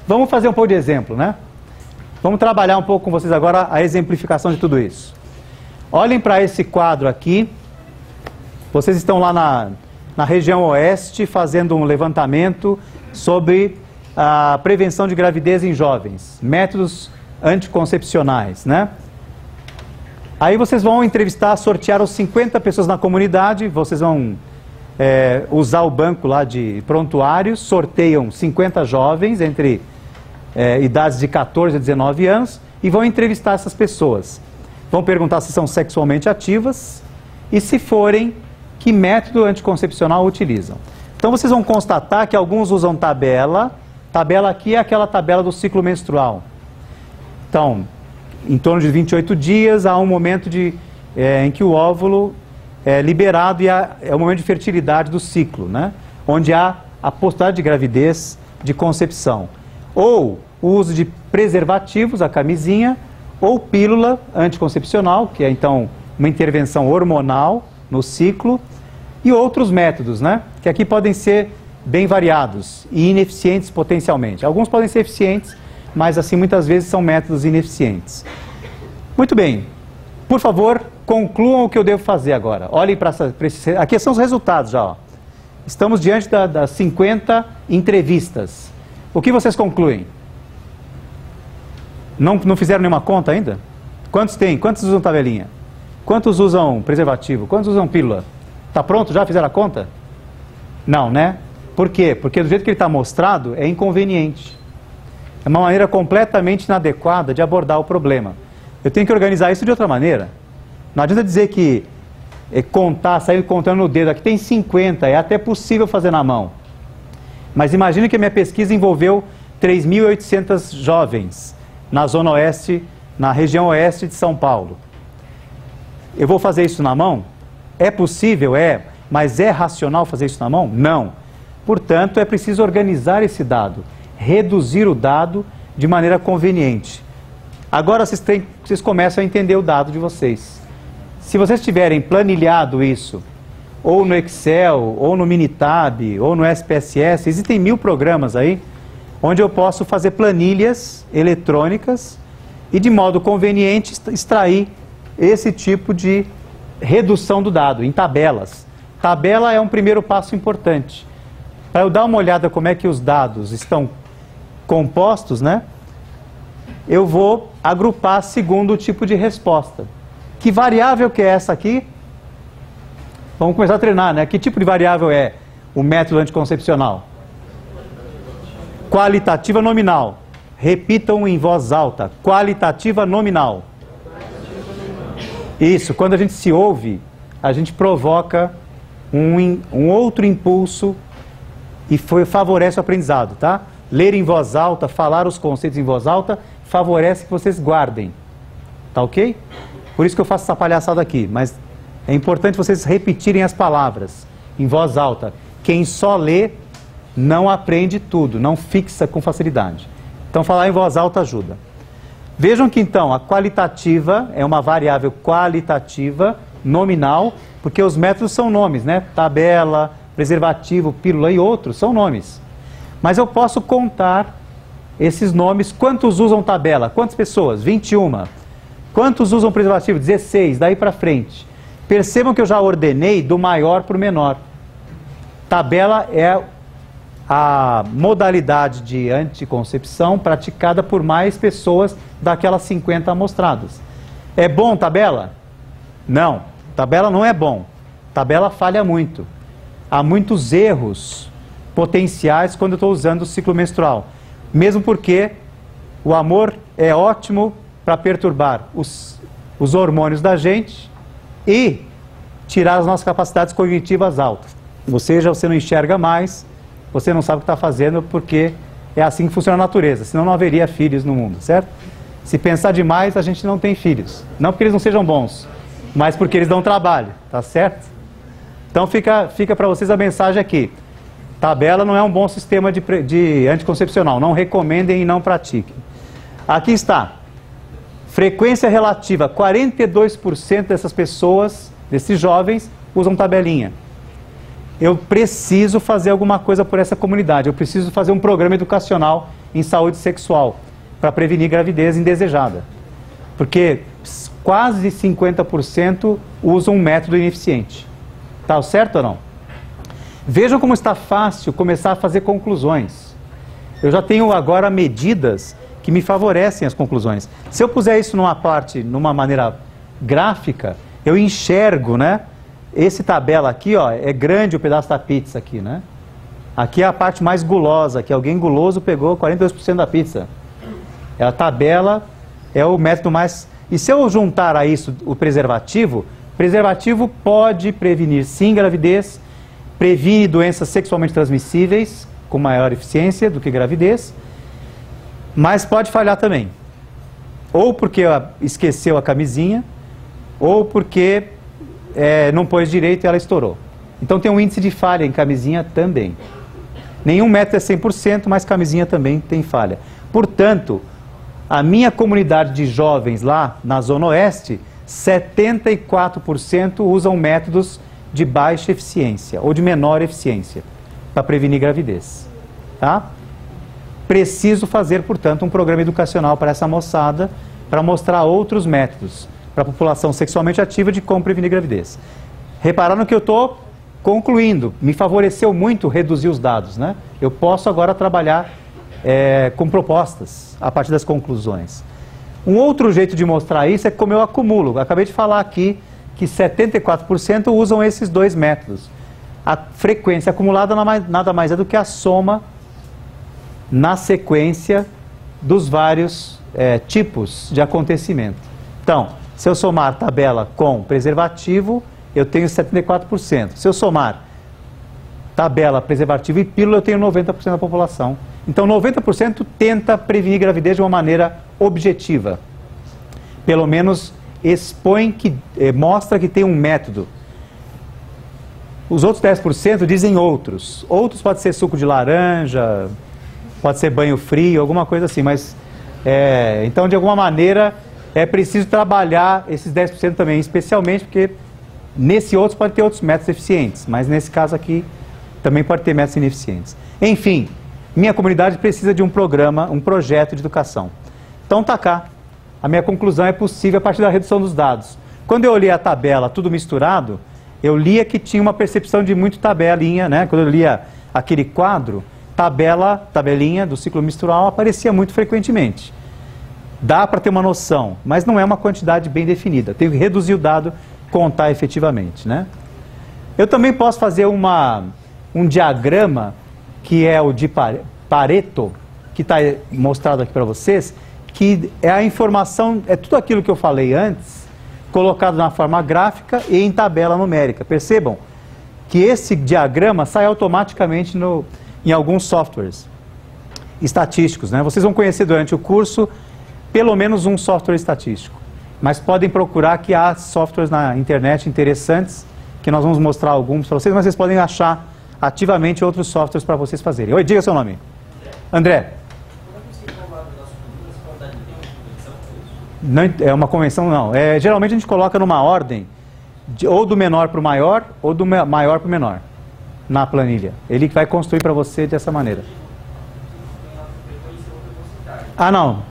Vamos fazer um pouco de exemplo, né? Vamos trabalhar um pouco com vocês agora a exemplificação de tudo isso. Olhem para esse quadro aqui. Vocês estão lá na região oeste fazendo um levantamento sobre a prevenção de gravidez em jovens, métodos anticoncepcionais, né? Aí vocês vão entrevistar, sortear os 50 pessoas na comunidade, vocês vão usar o banco lá de prontuários, sorteiam 50 jovens entre idades de 14 a 19 anos e vão entrevistar essas pessoas. Vão perguntar se são sexualmente ativas e, se forem, que método anticoncepcional utilizam. Então vocês vão constatar que alguns usam tabela. Tabela aqui é aquela tabela do ciclo menstrual. Então, em torno de 28 dias há um momento em que o óvulo é liberado e é o momento de fertilidade do ciclo, né? Onde há a possibilidade de gravidez, de concepção. Ou o uso de preservativos, a camisinha, ou pílula anticoncepcional, que é então uma intervenção hormonal no ciclo, e outros métodos, né? Que aqui podem ser bem variados e ineficientes potencialmente. Alguns podem ser eficientes, mas assim muitas vezes são métodos ineficientes. Muito bem. Por favor, concluam o que eu devo fazer agora. Olhem para esses... Aqui são os resultados já, ó. Estamos diante das 50 entrevistas. O que vocês concluem? Não fizeram nenhuma conta ainda? Quantos tem? Quantos usam tabelinha? Quantos usam preservativo? Quantos usam pílula? Está pronto? Já fizeram a conta? Não, né? Por quê? Porque do jeito que ele está mostrado, é inconveniente. É uma maneira completamente inadequada de abordar o problema. Eu tenho que organizar isso de outra maneira. Não adianta dizer que sair contando no dedo, aqui tem 50, é até possível fazer na mão. Mas imagine que a minha pesquisa envolveu 3.800 jovens na zona oeste, na região oeste de São Paulo. Eu vou fazer isso na mão? É possível? É. Mas é racional fazer isso na mão? Não. Portanto, é preciso organizar esse dado, reduzir o dado de maneira conveniente. Agora vocês começam a entender o dado de vocês. Se vocês tiverem planilhado isso, ou no Excel, ou no Minitab, ou no SPSS, existem 1000 programas aí, onde eu posso fazer planilhas eletrônicas e, de modo conveniente, extrair esse tipo de redução do dado em tabelas. Tabela é um primeiro passo importante. Para eu dar uma olhada como é que os dados estão compostos, né? Eu vou agrupar segundo o tipo de resposta. Que variável que é essa aqui? Vamos começar a treinar, né? Que tipo de variável é o método anticoncepcional? Qualitativa nominal. Repitam em voz alta. Qualitativa nominal. Isso, quando a gente se ouve, a gente provoca um outro impulso e favorece o aprendizado, tá? Ler em voz alta, falar os conceitos em voz alta, favorece que vocês guardem. Tá ok? Por isso que eu faço essa palhaçada aqui, mas é importante vocês repetirem as palavras em voz alta. Quem só lê não aprende tudo, não fixa com facilidade. Então falar em voz alta ajuda. Vejam que então a qualitativa é uma variável qualitativa nominal, porque os métodos são nomes, né? Tabela, preservativo, pílula e outros são nomes. Mas eu posso contar esses nomes. Quantos usam tabela? Quantas pessoas? 21. Quantos usam preservativo? 16, daí para frente. Percebam que eu já ordenei do maior para o menor. Tabela é a modalidade de anticoncepção praticada por mais pessoas daquelas 50 amostradas. É bom tabela? Não, tabela não é bom. Tabela falha muito. Há muitos erros potenciais quando eu estou usando o ciclo menstrual. Mesmo porque o amor é ótimo para perturbar os hormônios da gente e tirar as nossas capacidades cognitivas altas. Ou seja, você não enxerga mais, você não sabe o que está fazendo, porque é assim que funciona a natureza, senão não haveria filhos no mundo, certo? Se pensar demais, a gente não tem filhos. Não porque eles não sejam bons, mas porque eles dão trabalho, tá certo? Então fica para vocês a mensagem aqui. Tabela não é um bom sistema de anticoncepcional, não recomendem e não pratiquem. Aqui está. Frequência relativa, 42% dessas pessoas, desses jovens, usam tabelinha. Eu preciso fazer alguma coisa por essa comunidade, eu preciso fazer um programa educacional em saúde sexual, para prevenir gravidez indesejada. Porque quase 50% usam um método ineficiente. Tá certo ou não? Vejam como está fácil começar a fazer conclusões. Eu já tenho agora medidas que me favorecem as conclusões. Se eu puser isso numa maneira gráfica, eu enxergo, né? Esse tabela aqui, ó, é grande o pedaço da pizza aqui, né? Aqui é a parte mais gulosa, que alguém guloso pegou 42% da pizza. A tabela é o método mais... E se eu juntar a isso o preservativo pode prevenir sim gravidez, previne doenças sexualmente transmissíveis com maior eficiência do que gravidez, mas pode falhar também. Ou porque esqueceu a camisinha, ou porque não pôs direito e ela estourou. Então tem um índice de falha em camisinha também. Nenhum método é 100%, mas camisinha também tem falha. Portanto, a minha comunidade de jovens lá na Zona Oeste, 74% usam métodos de baixa eficiência ou de menor eficiência para prevenir gravidez. Tá? Preciso fazer, portanto, um programa educacional para essa moçada para mostrar outros métodos para a população sexualmente ativa de como prevenir gravidez. Repararam que eu estou concluindo, me favoreceu muito reduzir os dados, né? Eu posso agora trabalhar com propostas a partir das conclusões. Um outro jeito de mostrar isso é como eu acumulo. Acabei de falar aqui que 74% usam esses dois métodos. A frequência acumulada nada mais é do que a soma na sequência dos vários tipos de acontecimento. Então, se eu somar tabela com preservativo, eu tenho 74%. Se eu somar tabela, preservativo e pílula, eu tenho 90% da população. Então, 90% tenta prevenir gravidez de uma maneira objetiva. Pelo menos expõe, mostra que tem um método. Os outros 10% dizem outros. Outros pode ser suco de laranja, pode ser banho frio, alguma coisa assim. Mas, então, de alguma maneira, é preciso trabalhar esses 10% também, especialmente porque nesse outros pode ter outros métodos eficientes, mas nesse caso aqui também pode ter métodos ineficientes. Enfim, minha comunidade precisa de um programa, um projeto de educação. Então tá cá. A minha conclusão é possível a partir da redução dos dados. Quando eu olhei a tabela tudo misturado, eu lia que tinha uma percepção de muito tabelinha, né? Quando eu lia aquele quadro, tabelinha do ciclo mistural aparecia muito frequentemente. Dá para ter uma noção, mas não é uma quantidade bem definida. Tenho que reduzir o dado, contar efetivamente, né? Eu também posso fazer um diagrama que é o de Pareto, que está mostrado aqui para vocês, que é a informação, é tudo aquilo que eu falei antes, colocado na forma gráfica e em tabela numérica. Percebam que esse diagrama sai automaticamente em alguns softwares estatísticos, né? Vocês vão conhecer durante o curso pelo menos um software estatístico, mas podem procurar que há softwares na internet interessantes, que nós vamos mostrar alguns para vocês, mas vocês podem achar ativamente outros softwares para vocês fazerem. Oi, diga seu nome. André. Não, é uma convenção, não. Geralmente a gente coloca numa ordem, ou do menor para o maior, ou do maior para o menor, na planilha. Ele vai construir para você dessa maneira. Ah, não.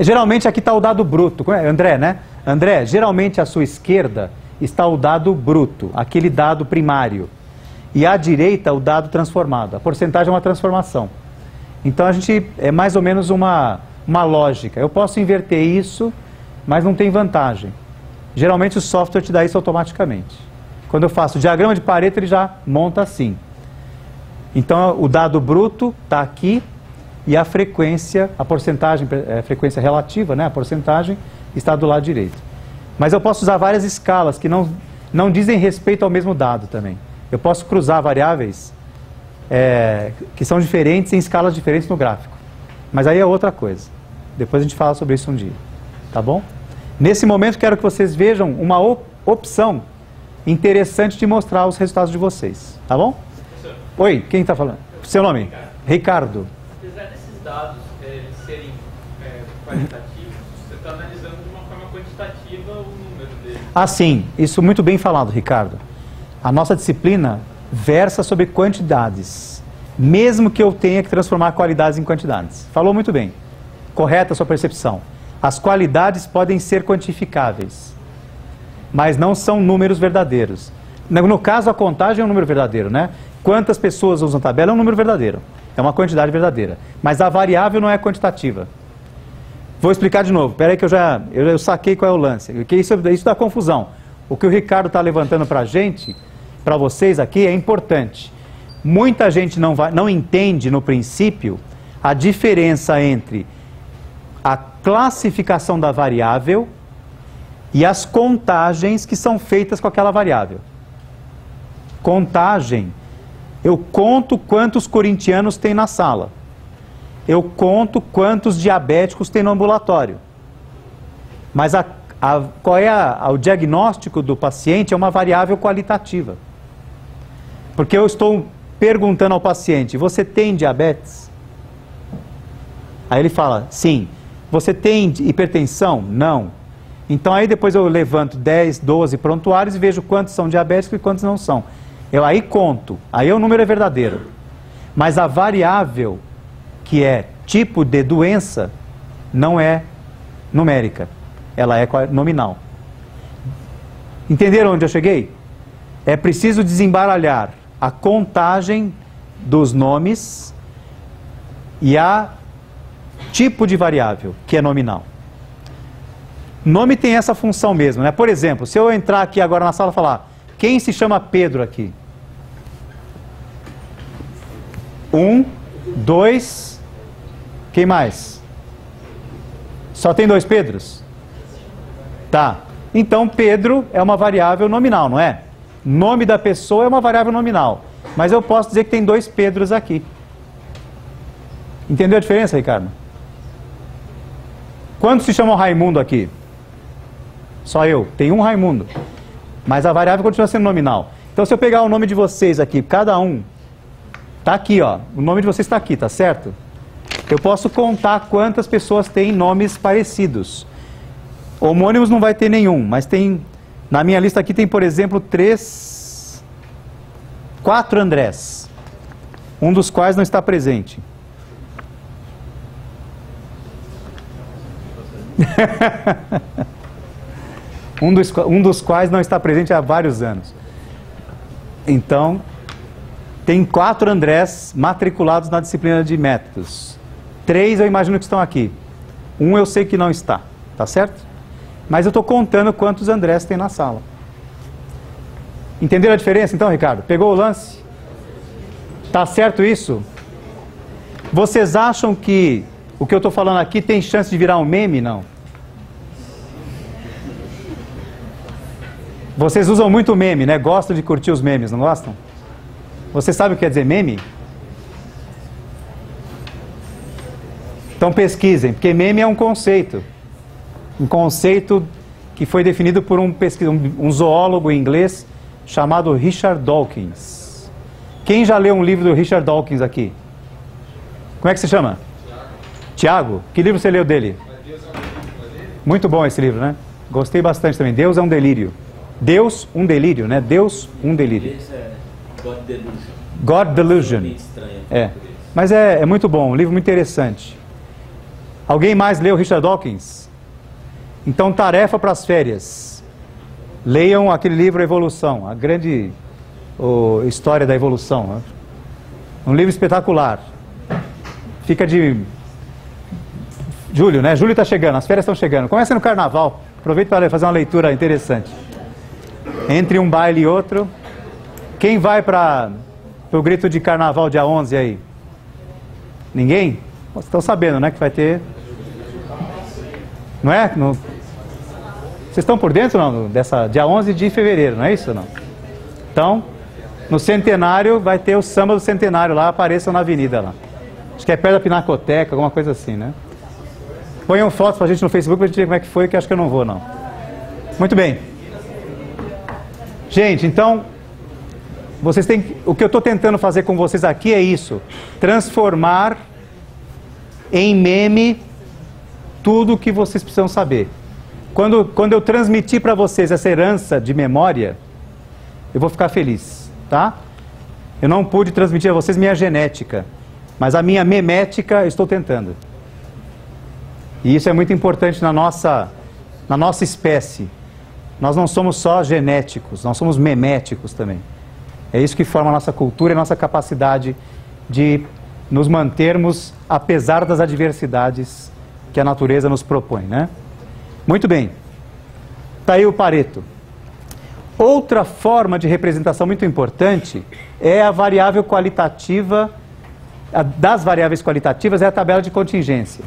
Geralmente aqui está o dado bruto. André, né? André, geralmente à sua esquerda está o dado bruto, aquele dado primário. E à direita, o dado transformado. A porcentagem é uma transformação. Então, é mais ou menos uma lógica. Eu posso inverter isso, mas não tem vantagem. Geralmente, o software te dá isso automaticamente. Quando eu faço o diagrama de Pareto, ele já monta assim. Então, o dado bruto está aqui e a frequência, a porcentagem, frequência relativa, né? A porcentagem está do lado direito. Mas eu posso usar várias escalas que não dizem respeito ao mesmo dado também. Eu posso cruzar variáveis que são diferentes em escalas diferentes no gráfico. Mas aí é outra coisa. Depois a gente fala sobre isso um dia. Tá bom? Nesse momento quero que vocês vejam uma opção interessante de mostrar os resultados de vocês. Tá bom? Professor. Oi, quem está falando? Seu nome? Ricardo. Apesar desses dados serem qualitativos, você está analisando de uma forma quantitativa o número deles. Ah, sim. Isso muito bem falado, Ricardo. A nossa disciplina versa sobre quantidades. mesmo que eu tenha que transformar qualidades em quantidades. Falou muito bem. Correta a sua percepção. As qualidades podem ser quantificáveis, mas não são números verdadeiros. No caso, a contagem é um número verdadeiro, né? Quantas pessoas usam tabela é um número verdadeiro. É uma quantidade verdadeira. Mas a variável não é quantitativa. Vou explicar de novo. Espera aí que eu saquei qual é o lance. Isso dá confusão. O que o Ricardo está levantando para a gente, para vocês aqui, é importante. Muita gente não entende, no princípio, a diferença entre a classificação da variável e as contagens que são feitas com aquela variável. Contagem, eu conto quantos corintianos tem na sala. Eu conto quantos diabéticos tem no ambulatório. Mas qual é o diagnóstico do paciente é uma variável qualitativa. Porque eu estou perguntando ao paciente, você tem diabetes? Aí ele fala, sim. Você tem hipertensão? Não. Então aí depois eu levanto 10, 12 prontuários e vejo quantos são diabéticos e quantos não são. Eu aí conto, aí o número é verdadeiro. Mas a variável, que é tipo de doença, não é numérica. Ela é nominal. Entenderam onde eu cheguei? É preciso desembaralhar a contagem dos nomes e a tipo de variável, que é nominal. Nome tem essa função mesmo, né? Por exemplo, se eu entrar aqui agora na sala e falar, quem se chama Pedro aqui? 1, 2, quem mais? Só tem 2 Pedros? Tá. Então Pedro é uma variável nominal, não é? Nome da pessoa é uma variável nominal. Mas eu posso dizer que tem 2 Pedros aqui. Entendeu a diferença, Ricardo? Quantos se chamam Raimundo aqui? Só eu. Tem um Raimundo. Mas a variável continua sendo nominal. Então se eu pegar o nome de vocês aqui, cada um, tá aqui, ó. O nome de vocês está aqui, tá certo? Eu posso contar quantas pessoas têm nomes parecidos. Homônimos não vai ter nenhum, mas tem... Na minha lista aqui tem, por exemplo, 4 Andrés. Um dos quais não está presente. um dos quais não está presente há vários anos. Então, tem 4 Andrés matriculados na disciplina de métodos. 3 eu imagino que estão aqui. 1 eu sei que não está, tá certo? Mas eu estou contando quantos Andrés tem na sala. Entenderam a diferença então, Ricardo? Pegou o lance? Tá certo isso? Vocês acham que o que eu estou falando aqui tem chance de virar um meme? Não. Vocês usam muito meme, né? Gostam de curtir os memes, não gostam? Você sabe o que quer dizer meme? Então pesquisem, porque meme é um conceito. Um conceito que foi definido por um zoólogo inglês chamado Richard Dawkins. Quem já leu um livro do Richard Dawkins aqui? Como é que se chama? Tiago. Que livro você leu dele? Muito bom esse livro, né? Gostei bastante também. Deus é um delírio. Deus, um delírio, né? Deus, um delírio. God Delusion. God Delusion. É. Mas é muito bom, um livro muito interessante. Alguém mais leu Richard Dawkins? Então, tarefa para as férias. Leiam aquele livro Evolução, a grande história da evolução. Né? Um livro espetacular. Fica de... Julho, né? Julho está chegando, as férias estão chegando. Começa no carnaval. Aproveita para fazer uma leitura interessante. Entre um baile e outro. Quem vai para o grito de carnaval dia 11 aí? Ninguém? Vocês estão sabendo, né? Que vai ter... Não é? Vocês estão por dentro, não? Dessa dia 11 de fevereiro, não é isso? Não? Então, no centenário, vai ter o samba do centenário lá, apareçam na avenida lá. Acho que é perto da Pinacoteca, alguma coisa assim, né? Ponham fotos pra gente no Facebook pra gente ver como é que foi, que acho que eu não vou, não. Muito bem. Gente, então, vocês têm... O que eu estou tentando fazer com vocês aqui é isso. Transformar em meme tudo o que vocês precisam saber. Quando eu transmitir para vocês essa herança de memória, eu vou ficar feliz, tá? Eu não pude transmitir a vocês minha genética, mas a minha memética eu estou tentando. E isso é muito importante na nossa espécie. Nós não somos só genéticos, nós somos meméticos também. É isso que forma a nossa cultura e a nossa capacidade de nos mantermos apesar das adversidades que a natureza nos propõe, né? Muito bem. Está aí o Pareto. Outra forma de representação muito importante é a variável qualitativa, das variáveis qualitativas é a tabela de contingência.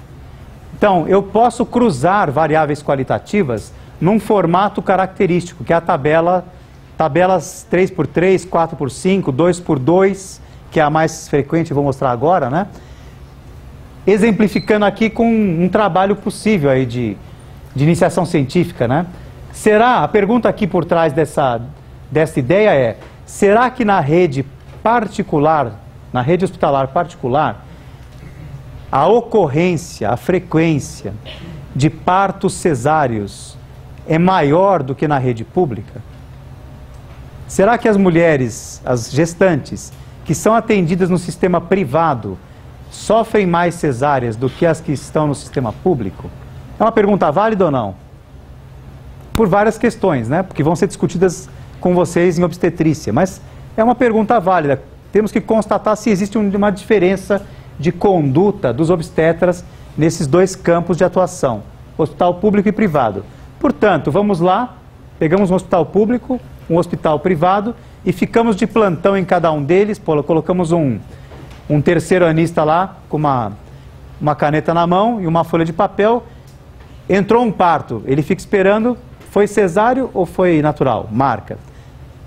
Então, eu posso cruzar variáveis qualitativas num formato característico, que é a tabelas 3x3, 4x5, 2x2, que é a mais frequente, eu vou mostrar agora, né? Exemplificando aqui com um trabalho possível aí de iniciação científica, né? A pergunta aqui por trás dessa ideia é, será que na rede particular, na rede hospitalar particular, a ocorrência, a frequência de partos cesáreos é maior do que na rede pública? Será que as mulheres, as gestantes, que são atendidas no sistema privado, sofrem mais cesáreas do que as que estão no sistema público? É uma pergunta válida ou não? Por várias questões, né? Porque vão ser discutidas com vocês em obstetrícia, mas é uma pergunta válida. Temos que constatar se existe uma diferença de conduta dos obstetras nesses dois campos de atuação, hospital público e privado. Portanto, vamos lá, pegamos um hospital público, um hospital privado e ficamos de plantão em cada um deles, colocamos um terceiranista lá com uma caneta na mão e uma folha de papel. Entrou um parto, ele fica esperando, foi cesáreo ou foi natural? Marca.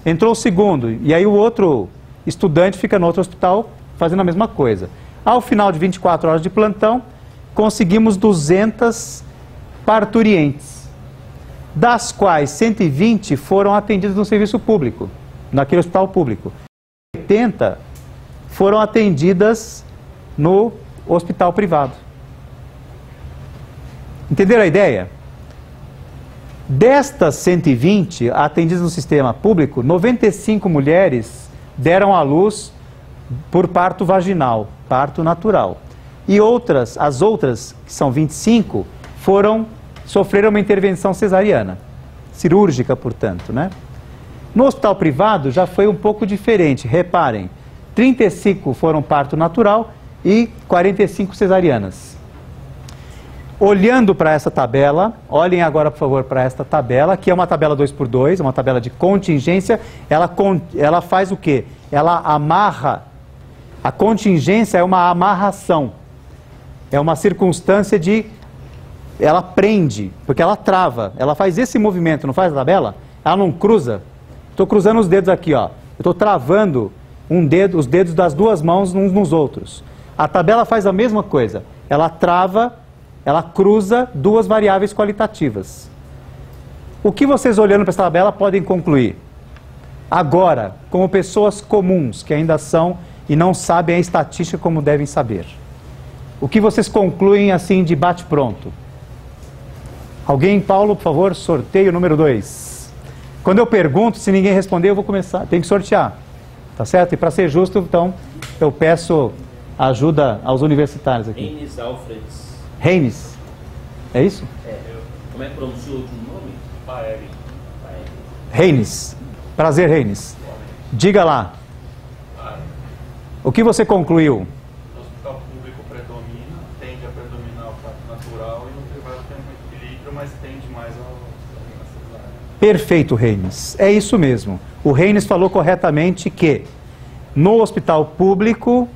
Entrou o segundo, e aí o outro estudante fica no outro hospital fazendo a mesma coisa. Ao final de 24 horas de plantão, conseguimos 200 parturientes, das quais 120 foram atendidas no serviço público, naquele hospital público. 80 foram atendidas no hospital privado. Entenderam a ideia? Destas 120 atendidas no sistema público, 95 mulheres deram à luz por parto vaginal, parto natural. E as outras, que são 25, sofreram uma intervenção cesariana, cirúrgica, portanto, né? No hospital privado já foi um pouco diferente. Reparem, 35 foram parto natural e 45 cesarianas. Olhando para essa tabela, olhem agora, por favor, para esta tabela, que é uma tabela 2x2, uma tabela de contingência. Ela faz o quê? Ela amarra. A contingência é uma amarração. É uma circunstância ela prende, porque ela trava. Ela faz esse movimento, não faz a tabela? Ela não cruza. Estou cruzando os dedos aqui, ó. Eu estou travando os dedos das duas mãos uns nos outros. A tabela faz a mesma coisa. Ela trava, ela cruza duas variáveis qualitativas. O que vocês olhando para essa tabela podem concluir? Agora, como pessoas comuns que ainda são e não sabem a estatística como devem saber. O que vocês concluem assim de bate-pronto? Alguém, Paulo, por favor, sorteio número 2. Quando eu pergunto, se ninguém responder, eu vou começar. Tem que sortear, tá certo? E para ser justo, então, eu peço ajuda aos universitários aqui. Reines Alfreds. Reines, é isso? É. Como é que pronuncia o último nome? Paeri. Reines. Prazer, Reines. Diga lá. O que você concluiu? No hospital público predomina, tende a predominar o parto natural e no privado tem um equilíbrio, mas tende mais a cesárea. Perfeito, Reines. É isso mesmo. O Reines falou corretamente que no hospital público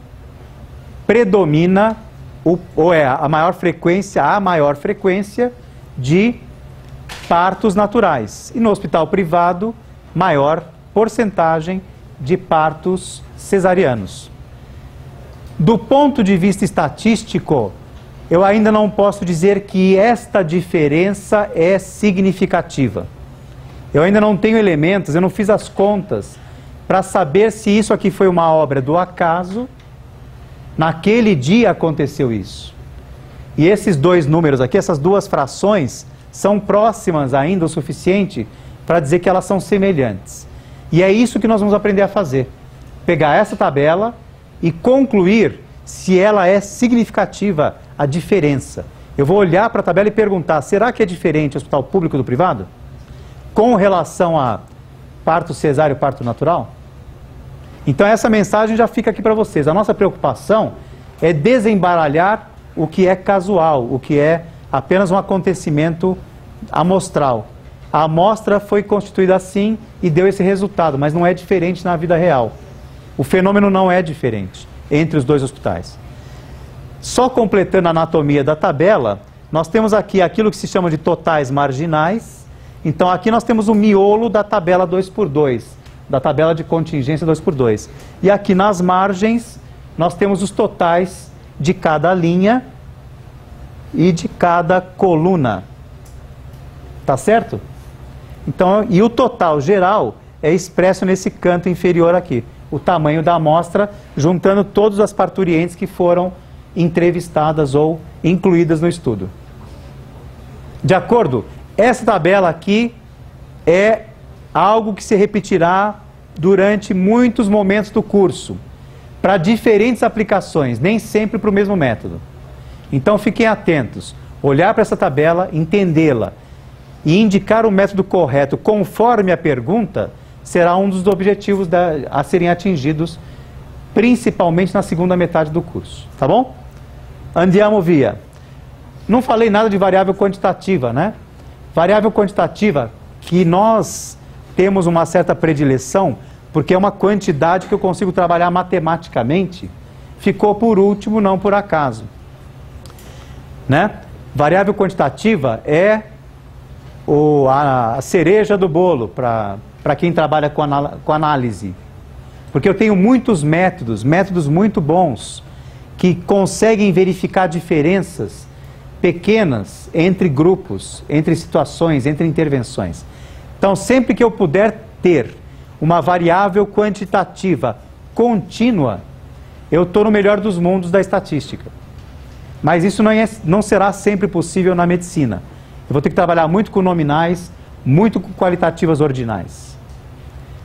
predomina a maior frequência de partos naturais. E no hospital privado, maior porcentagem de partos cesarianos. Do ponto de vista estatístico, eu ainda não posso dizer que esta diferença é significativa. Eu ainda não tenho elementos, eu não fiz as contas para saber se isso aqui foi uma obra do acaso. Naquele dia aconteceu isso. E esses dois números aqui, essas duas frações, são próximas ainda o suficiente para dizer que elas são semelhantes. E é isso que nós vamos aprender a fazer. pegar essa tabela e concluir se ela é significativa, a diferença. Eu vou olhar para a tabela e perguntar, será que é diferente o hospital público do privado? Com relação a parto cesáreo e parto natural? Então essa mensagem já fica aqui para vocês. A nossa preocupação é desembaralhar o que é casual, o que é apenas um acontecimento amostral. A amostra foi constituída assim e deu esse resultado, mas não é diferente na vida real. O fenômeno não é diferente entre os dois hospitais. Só completando a anatomia da tabela, nós temos aqui aquilo que se chama de totais marginais. Então aqui nós temos o miolo da tabela 2x2, da tabela de contingência 2x2. E aqui nas margens nós temos os totais de cada linha e de cada coluna. Tá certo? Então, e o total geral é expresso nesse canto inferior aqui. O tamanho da amostra, juntando todas as parturientes que foram entrevistadas ou incluídas no estudo. De acordo? Essa tabela aqui é algo que se repetirá durante muitos momentos do curso, para diferentes aplicações, nem sempre para o mesmo método. Então fiquem atentos, olhar para essa tabela, entendê-la e indicar o método correto conforme a pergunta será um dos objetivos a serem atingidos, principalmente na segunda metade do curso, tá bom? Andiamo via. Não falei nada de variável quantitativa, né? Variável quantitativa, que nós temos uma certa predileção, porque é uma quantidade que eu consigo trabalhar matematicamente, ficou por último, não por acaso. Né? Variável quantitativa é a cereja do bolo para quem trabalha com análise. Porque eu tenho muitos métodos muito bons, que conseguem verificar diferenças pequenas entre grupos, entre situações, entre intervenções. Então, sempre que eu puder ter uma variável quantitativa contínua, eu estou no melhor dos mundos da estatística. Mas isso não será sempre possível na medicina. Eu vou ter que trabalhar muito com nominais, muito com qualitativas ordinais.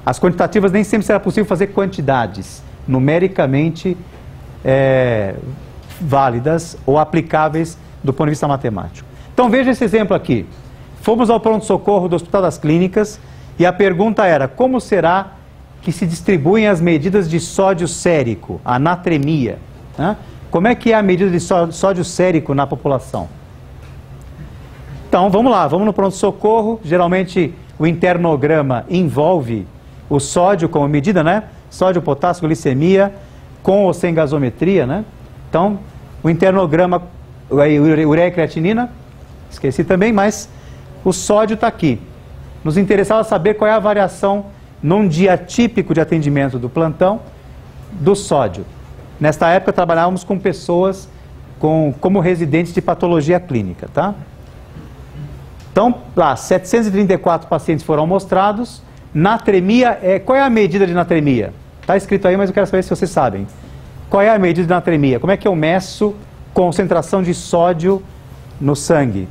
As quantitativas nem sempre será possível fazer quantidades numericamente válidas ou aplicáveis do ponto de vista matemático. Então veja esse exemplo aqui. Fomos ao pronto-socorro do Hospital das Clínicas e a pergunta era: como será que se distribuem as medidas de sódio sérico, a natremia? Né? Como é que é a medida de sódio sérico na população? Então vamos lá, vamos no pronto-socorro. Geralmente o internograma envolve o sódio como medida, né? Sódio, potássio, glicemia, com ou sem gasometria, né? Então o internograma, ureia e creatinina, esqueci também, mas o sódio está aqui. Nos interessava saber qual é a variação num dia típico de atendimento do plantão do sódio. Nesta época trabalhávamos com pessoas como residentes de patologia clínica, tá? Então, lá, 734 pacientes foram amostrados. Natremia, qual é a medida de natremia? Está escrito aí, mas eu quero saber se vocês sabem. Qual é a medida de natremia? Como é que eu meço concentração de sódio no sangue?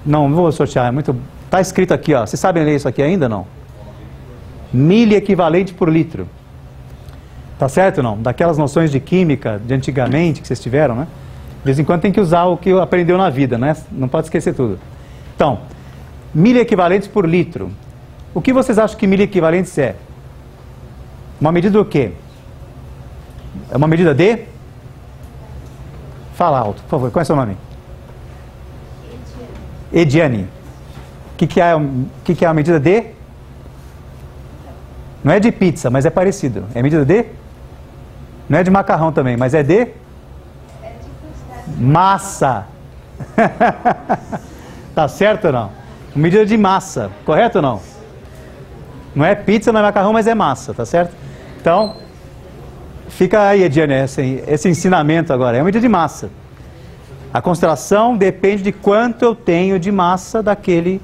Não vou sortear, é muito... Está escrito aqui, ó. Vocês sabem ler isso aqui ainda, não? Miliequivalente por litro. Tá certo ou não? Daquelas noções de química de antigamente que vocês tiveram, né? De vez em quando tem que usar o que aprendeu na vida, né? Não pode esquecer tudo. Então, miliequivalentes por litro. O que vocês acham que miliequivalentes é? Uma medida do quê? É uma medida de? Fala alto, por favor. Qual é o seu nome? Ediane. O que é a medida de? Não é de pizza, mas é parecido. É medida de? Não é de macarrão também, mas é de? Massa. Tá certo ou não? Medida de massa, correto ou não? Não é pizza, não é macarrão, mas é massa, tá certo? Então, fica aí, Ediane, esse ensinamento agora. É uma medida de massa. A concentração depende de quanto eu tenho de massa daquela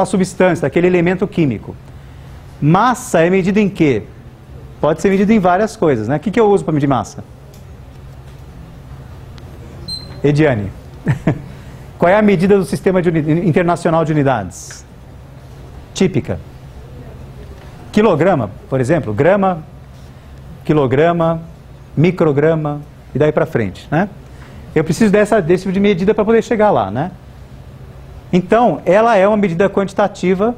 substância, daquele elemento químico. Massa é medida em quê? Pode ser medida em várias coisas, né? O que eu uso para medir massa? Ediane. Qual é a medida do Sistema Internacional de Unidades? Típica. quilograma, por exemplo, grama, quilograma, micrograma e daí para frente, né? Eu preciso desse tipo de medida para poder chegar lá, né? Então, ela é uma medida quantitativa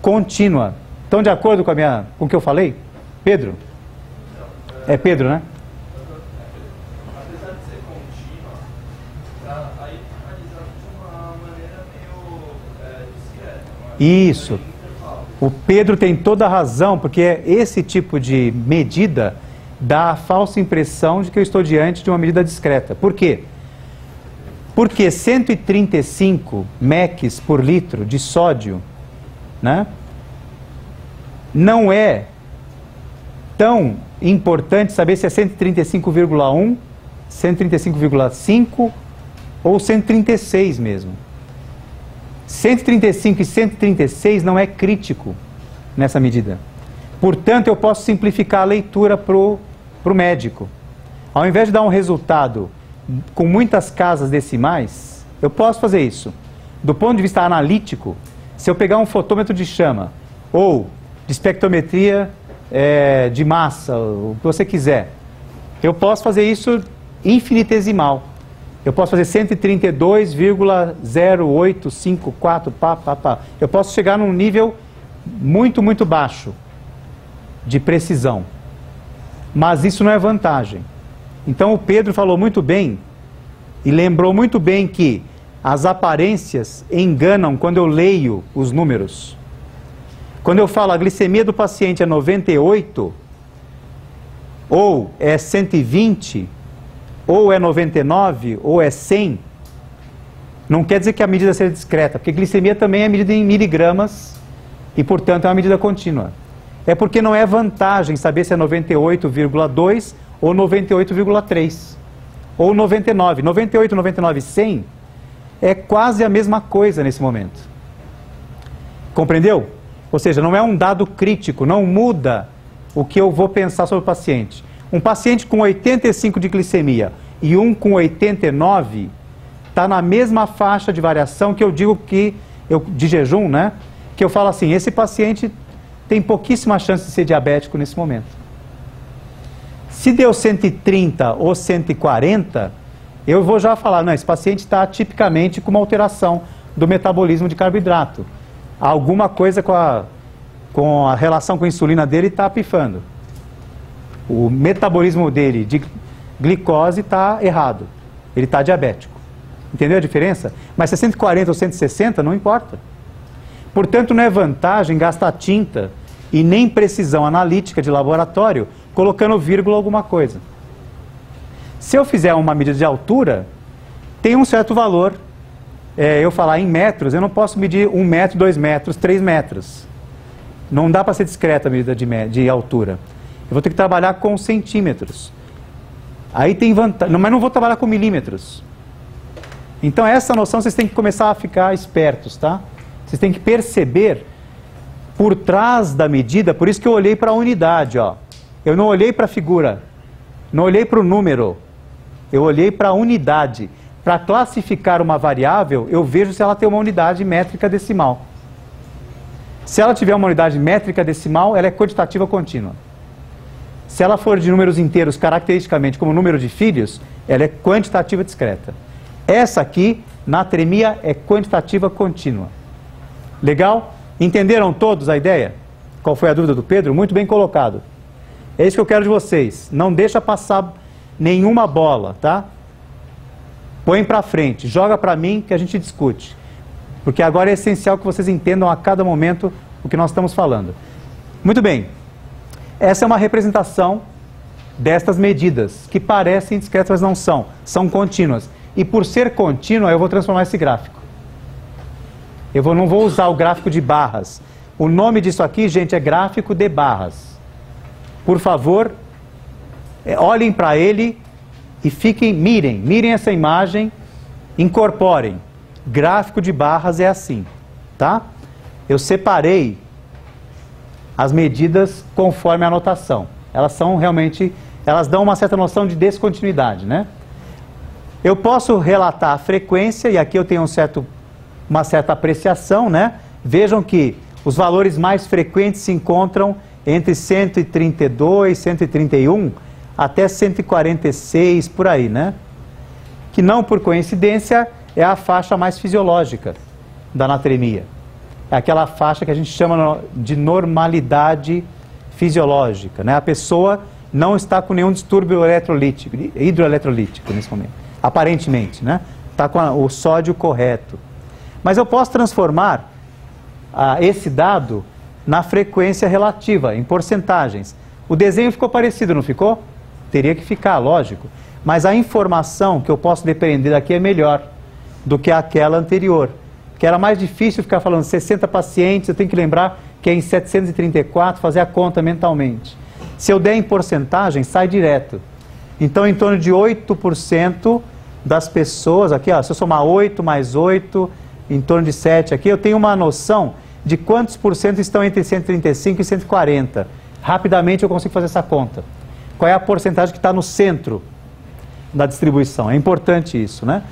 contínua. Então, de acordo com o que eu falei, Pedro? É Pedro, né? Apesar de ser contínua, aí analisando de uma maneira meio discreta. Isso. O Pedro tem toda a razão, porque esse tipo de medida dá a falsa impressão de que eu estou diante de uma medida discreta. Por quê? Porque 135 mecs por litro de sódio, né, não é tão importante saber se é 135,1, 135,5 ou 136 mesmo. 135 e 136 não é crítico nessa medida. Portanto, eu posso simplificar a leitura para o médico. Ao invés de dar um resultado com muitas casas decimais, eu posso fazer isso. Do ponto de vista analítico, se eu pegar um fotômetro de chama ou de espectrometria de massa, o que você quiser, eu posso fazer isso infinitesimal. Eu posso fazer 132,0854, Eu posso chegar num nível muito, muito baixo de precisão. Mas isso não é vantagem. Então o Pedro falou muito bem e lembrou muito bem que as aparências enganam quando eu leio os números. Quando eu falo a glicemia do paciente é 98, ou é 120, ou é 99, ou é 100, não quer dizer que a medida seja discreta, porque glicemia também é medida em miligramas e, portanto, é uma medida contínua. É porque não é vantagem saber se é 98,2 ou 98,3 ou 99. 98, 99, 100 é quase a mesma coisa nesse momento. Compreendeu? Ou seja, não é um dado crítico, não muda o que eu vou pensar sobre o paciente. Um paciente com 85 de glicemia e um com 89 está na mesma faixa de variação que eu digo de jejum, né? Que eu falo assim, esse paciente tem pouquíssima chance de ser diabético nesse momento. Se deu 130 ou 140, eu vou já falar, não, esse paciente está tipicamente com uma alteração do metabolismo de carboidrato. Alguma coisa com a relação com a insulina dele está pifando. O metabolismo dele de glicose está errado. Ele está diabético. Entendeu a diferença? Mas se é 140 ou 160, não importa. Portanto, não é vantagem gastar tinta e nem precisão analítica de laboratório colocando vírgula alguma coisa. Se eu fizer uma medida de altura, tem um certo valor. Eu falar em metros, eu não posso medir 1 metro, 2 metros, 3 metros. Não dá para ser discreta a medida de altura. Eu vou ter que trabalhar com centímetros. Aí tem vantagem, mas não vou trabalhar com milímetros. Então essa noção vocês têm que começar a ficar espertos, tá? Vocês têm que perceber por trás da medida, por isso que eu olhei para a unidade, ó. Eu não olhei para a figura, não olhei para o número, eu olhei para a unidade. Para classificar uma variável, eu vejo se ela tem uma unidade métrica decimal. Se ela tiver uma unidade métrica decimal, ela é quantitativa contínua. Se ela for de números inteiros, caracteristicamente como número de filhos, ela é quantitativa discreta. Essa aqui, natremia, é quantitativa contínua. Legal? Entenderam todos a ideia? Qual foi a dúvida do Pedro? Muito bem colocado. É isso que eu quero de vocês. Não deixa passar nenhuma bola, tá? Põe para frente, joga para mim que a gente discute. Porque agora é essencial que vocês entendam a cada momento o que nós estamos falando. Muito bem. Essa é uma representação destas medidas, que parecem discretas, mas não são. São contínuas. E por ser contínua, eu vou transformar esse gráfico. Não vou usar o gráfico de barras. O nome disso aqui, gente, é gráfico de barras. Por favor, olhem para ele e mirem essa imagem, incorporem. Gráfico de barras é assim, tá? Eu separei as medidas conforme a anotação. Elas são realmente, elas dão uma certa noção de descontinuidade, né? Eu posso relatar a frequência, e aqui eu tenho uma certa apreciação, né? Vejam que os valores mais frequentes se encontram entre 132, 131 até 146, por aí, né? Que não por coincidência é a faixa mais fisiológica da natremia. É aquela faixa que a gente chama de normalidade fisiológica, né? A pessoa não está com nenhum distúrbio hidroeletrolítico nesse momento, aparentemente, né? Está com o sódio correto. Mas eu posso transformar esse dado na frequência relativa, em porcentagens. O desenho ficou parecido, não ficou? Teria que ficar, lógico. Mas a informação que eu posso depender daqui é melhor do que aquela anterior. Que era mais difícil ficar falando 60 pacientes, eu tenho que lembrar que é em 734, fazer a conta mentalmente. Se eu der em porcentagem, sai direto. Então, em torno de 8% das pessoas, aqui, ó, se eu somar 8 mais 8, em torno de 7 aqui, eu tenho uma noção de quantos por cento estão entre 135 e 140. Rapidamente eu consigo fazer essa conta. Qual é a porcentagem que está no centro da distribuição? É importante isso, né?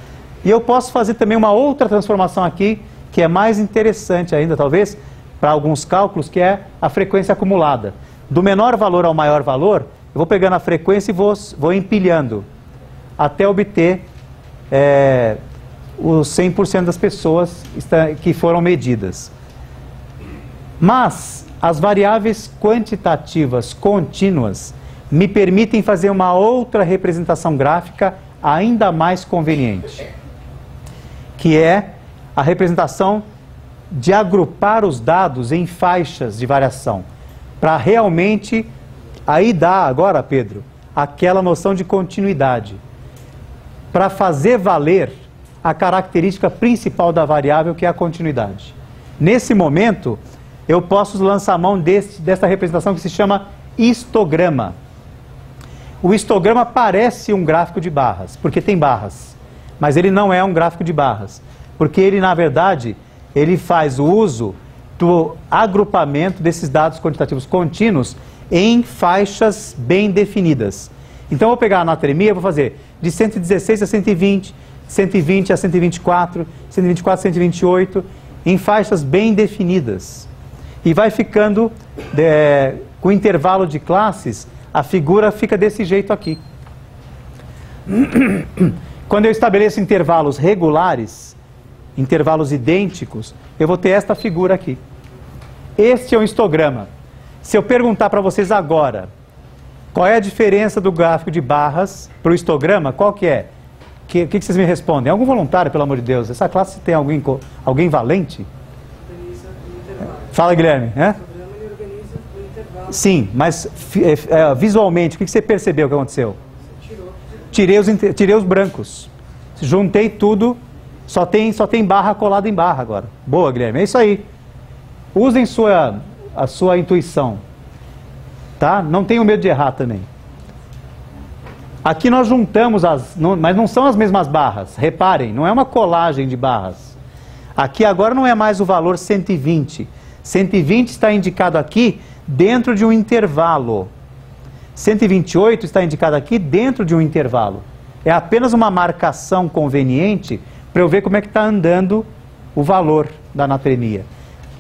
E eu posso fazer também uma outra transformação aqui, que é mais interessante ainda, talvez, para alguns cálculos, que é a frequência acumulada. Do menor valor ao maior valor, eu vou pegando a frequência e vou empilhando, até obter os 100% das pessoas que foram medidas. Mas as variáveis quantitativas contínuas me permitem fazer uma outra representação gráfica ainda mais conveniente, que é a representação de agrupar os dados em faixas de variação, para realmente, aí dá agora, Pedro, aquela noção de continuidade, para fazer valer a característica principal da variável, que é a continuidade. Nesse momento, eu posso lançar a mão dessa representação que se chama histograma. O histograma parece um gráfico de barras, porque tem barras, mas ele não é um gráfico de barras, porque ele, na verdade, ele faz o uso do agrupamento desses dados quantitativos contínuos em faixas bem definidas. Então, eu vou pegar a natremia, vou fazer de 116 a 120, 120 a 124, 124 a 128, em faixas bem definidas. E vai ficando, com intervalo de classes, a figura fica desse jeito aqui. Quando eu estabeleço intervalos regulares, intervalos idênticos, eu vou ter esta figura aqui. Este é um histograma. Se eu perguntar para vocês agora, qual é a diferença do gráfico de barras para o histograma, qual que é? O que vocês me respondem? Algum voluntário, pelo amor de Deus? Essa classe tem alguém valente? Fala, Guilherme. Sim, mas visualmente, o que você percebeu que aconteceu? Tirei os brancos. Juntei tudo, só tem barra colada em barra agora. Boa, Guilherme, é isso aí. Usem a sua intuição. Tá? Não tenham medo de errar também. Aqui nós juntamos mas não são as mesmas barras. Reparem, não é uma colagem de barras. Aqui agora não é mais o valor 120. 120 está indicado aqui dentro de um intervalo. 128 está indicado aqui dentro de um intervalo. É apenas uma marcação conveniente para eu ver como é que está andando o valor da natremia.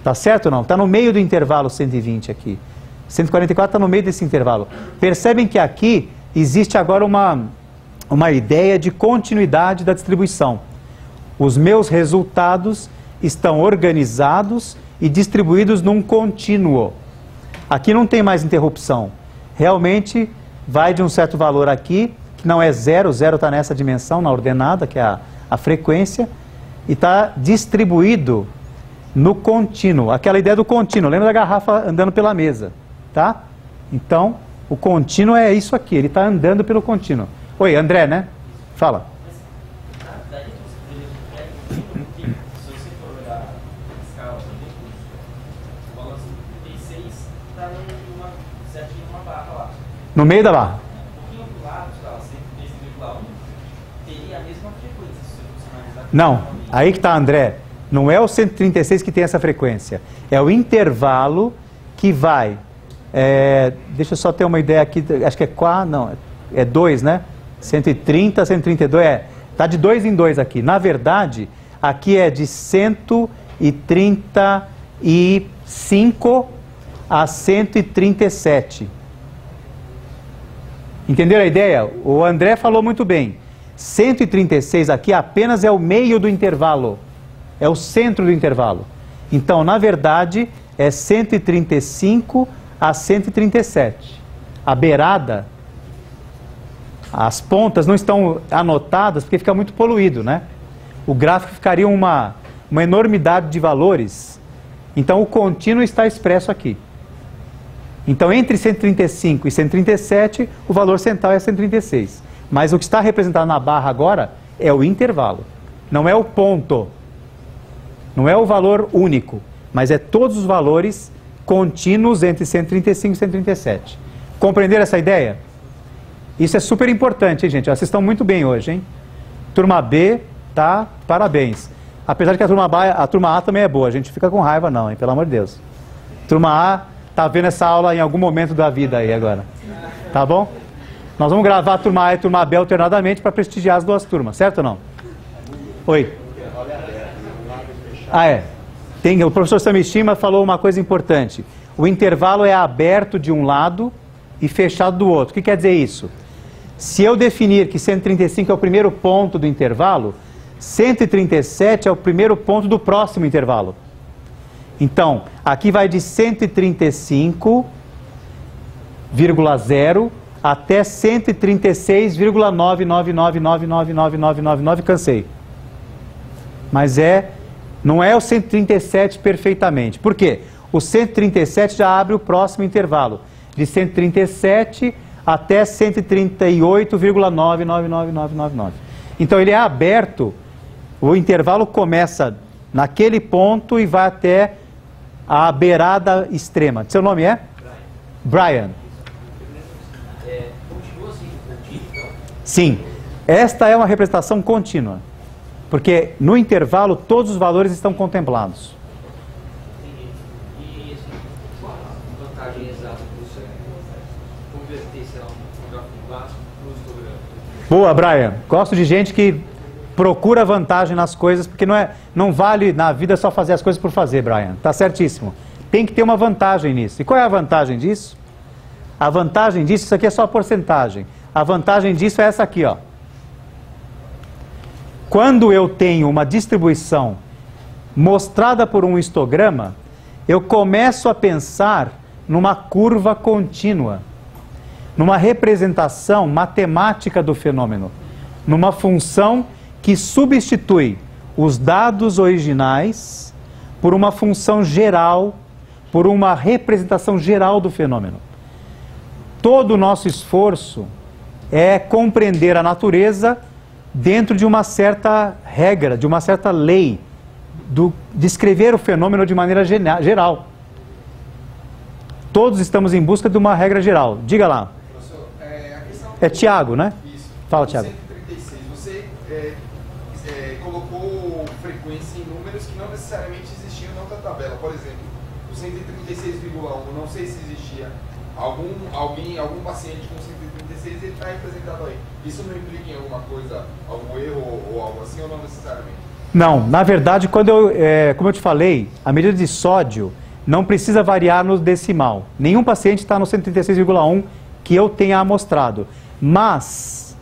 Tá certo ou não? Está no meio do intervalo 120 aqui. 144 está no meio desse intervalo. Percebem que aqui existe agora uma ideia de continuidade da distribuição. Os meus resultados estão organizados e distribuídos num contínuo. Aqui não tem mais interrupção. Realmente vai de um certo valor aqui, que não é zero, zero está nessa dimensão, na ordenada, que é a frequência, e está distribuído no contínuo. Aquela ideia do contínuo, lembra da garrafa andando pela mesa, tá? Então, o contínuo é isso aqui, ele está andando pelo contínuo. Oi, André, né? Fala. No meio da barra. Não, aí que está, André. Não é o 136 que tem essa frequência. É o intervalo que vai... deixa eu só ter uma ideia aqui. Acho que é 4, não. É 2, né? 130, 132, está de 2 em 2 aqui. Na verdade, aqui é de 136 5 a 137. Entenderam a ideia? O André falou muito bem. 136 aqui apenas é o meio do intervalo. É o centro do intervalo. Então, na verdade, é 135 a 137. A beirada, as pontas não estão anotadas porque fica muito poluído, né? O gráfico ficaria uma enormidade de valores. Então, o contínuo está expresso aqui. Então, entre 135 e 137, o valor central é 136. Mas o que está representado na barra agora é o intervalo. Não é o ponto. Não é o valor único. Mas é todos os valores contínuos entre 135 e 137. Compreenderam essa ideia? Isso é super importante, hein, gente? Vocês estão muito bem hoje, hein? Turma B, tá? Parabéns. Apesar de que a turma A também é boa. A gente fica com raiva não, hein? Pelo amor de Deus. Turma A tá vendo essa aula em algum momento da vida aí agora. Tá bom? Nós vamos gravar a turma A e a turma B alternadamente para prestigiar as duas turmas, certo ou não? Oi. Ah, é. O professor Samishima falou uma coisa importante. O intervalo é aberto de um lado e fechado do outro. O que quer dizer isso? Se eu definir que 135 é o primeiro ponto do intervalo, 137 é o primeiro ponto do próximo intervalo. Então, aqui vai de 135,0 até 136,999999999, cansei. Mas não é o 137 perfeitamente. Por quê? O 137 já abre o próximo intervalo, de 137 até 138,99999. Então ele é aberto, o intervalo começa naquele ponto e vai até a beirada extrema. Seu nome é? Brian. Continua assim, contínuo, então? Sim. Esta é uma representação contínua. Porque no intervalo todos os valores estão contemplados. Entendi. E assim, qual a vantagem exata para você converter, sei lá, um gráfico clássico para o histograma? Boa, Brian. Gosto de gente que procura vantagem nas coisas, porque não vale na vida só fazer as coisas por fazer, Brian. Tá certíssimo. Tem que ter uma vantagem nisso. E qual é a vantagem disso? A vantagem disso, isso aqui é só a porcentagem. A vantagem disso é essa aqui, ó. Quando eu tenho uma distribuição mostrada por um histograma, eu começo a pensar numa curva contínua, numa representação matemática do fenômeno, numa função que substitui os dados originais por uma função geral, por uma representação geral do fenômeno. Todo o nosso esforço é compreender a natureza dentro de uma certa regra, de uma certa lei, descrever o fenômeno de maneira geral. Todos estamos em busca de uma regra geral. Diga lá. Professor, a questão... É Tiago, né? Isso. Fala, Tiago. 136, você colocou frequência em números que não necessariamente existiam na outra tabela. Por exemplo, o 136,1, não sei se existia algum paciente com 136, ele está representado aí. Isso não implica em alguma coisa, algum erro ou algo assim, ou não necessariamente? Não, na verdade, como eu te falei, a medida de sódio não precisa variar no decimal. Nenhum paciente está no 136,1 que eu tenha amostrado. Mas,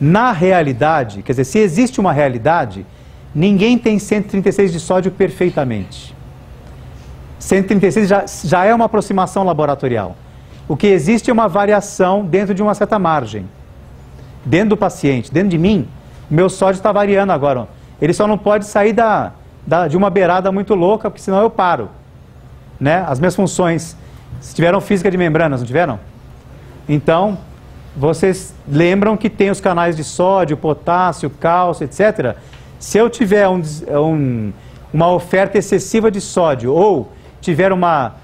na realidade, quer dizer, se existe uma realidade, ninguém tem 136 de sódio perfeitamente. 136 já é uma aproximação laboratorial. O que existe é uma variação dentro de uma certa margem. Dentro do paciente, dentro de mim, meu sódio está variando agora. Ele só não pode sair de uma beirada muito louca, porque senão eu paro. Né? As minhas funções tiveram física de membranas, não tiveram? Então, vocês lembram que tem os canais de sódio, potássio, cálcio, etc. Se eu tiver uma oferta excessiva de sódio ou tiver uma